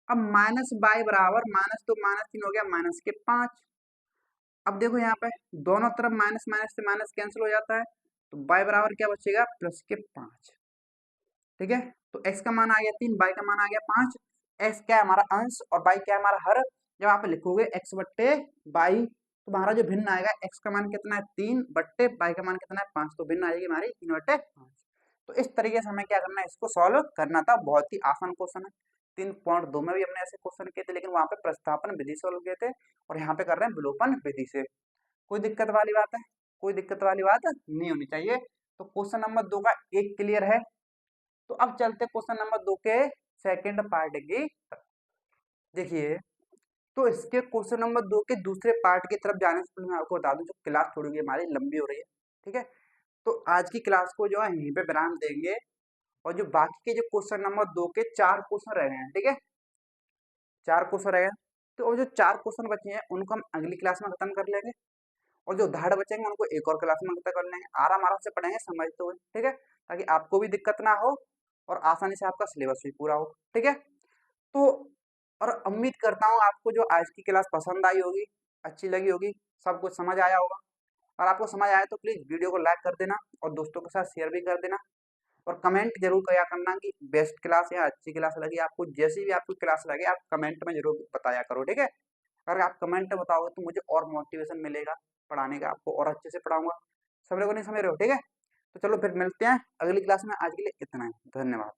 [SPEAKER 1] अब माइनस बाई बराबर माइनस तो माइनस तीन हो गया माइनस के पांच। अब देखो यहाँ पे दोनों तरफ माइनस माइनस से माइनस कैंसिल हो जाता है, तो y बराबर क्या बचेगा, प्लस के 5। ठीक है, तो x का मान आ गया 3, y का मान आ गया 5। x क्या है हमारा अंश और y क्या है हमारा हर। जब आप लिखोगे x बट्टे y, तो हमारा जो भिन्न आएगा, x का मान कितना है 3 बट्टे y का मान कितना है 5, तो भिन्न आएगी हमारी 3 बट्टे 5। तो इस तरीके से हमें क्या करना है, इसको सॉल्व करना था। बहुत ही आसान क्वेश्चन है। 3.2 में भी हमने ऐसे क्वेश्चन किए थे, लेकिन वहां पे प्रस्थापन विधि से सॉल्व किए थे, और यहाँ पे कर रहे हैं विलोपन विधि से। कोई दिक्कत वाली बात है, कोई दिक्कत वाली बात नहीं होनी चाहिए। तो क्वेश्चन नंबर 2 का एक क्लियर है। तो अब चलते क्वेश्चन नंबर 2 के सेकंड पार्ट की तरफ। देखिए, तो इसके क्वेश्चन नंबर 2 के दूसरे पार्ट की तरफ जाने से पहले मैं आपको बता दूं, जो क्लास थोड़ी हमारी लंबी हो रही है, ठीक है, तो आज की क्लास को जो है यहीं पे विराम देंगे, और जो बाकी के जो क्वेश्चन नंबर 2 के 4 क्वेश्चन रह गए हैं, ठीक है, 4 क्वेश्चन रह गए, तो वो जो 4 क्वेश्चन बचे हैं उनको हम अगली क्लास में खत्म कर लेंगे, और जो उदाहरण बचेंगे उनको एक और क्लास में खत्म कर लेंगे। आराम आराम से पढ़ेंगे समझते हुए, ठीक है, ताकि आपको भी दिक्कत ना हो और आसानी से आपका सिलेबस भी पूरा हो, ठीक है। तो और उम्मीद करता हूँ आपको जो आज की क्लास पसंद आई होगी, अच्छी लगी होगी, सब कुछ समझ आया होगा। और आपको समझ आया तो प्लीज़ वीडियो को लाइक कर देना और दोस्तों के साथ शेयर भी कर देना, और कमेंट जरूर किया करना कि बेस्ट क्लास या अच्छी क्लास लगी आपको। जैसी भी आपकी क्लास लगे आप कमेंट में जरूर बताया करो, ठीक है। अगर आप कमेंट में बताओगे तो मुझे और मोटिवेशन मिलेगा पढ़ाने का, आपको और अच्छे से पढ़ाऊंगा। समझ रहे हो नहीं समझ रहे हो, ठीक है। तो चलो फिर मिलते हैं अगली क्लास में, आज के लिए इतना ही, धन्यवाद।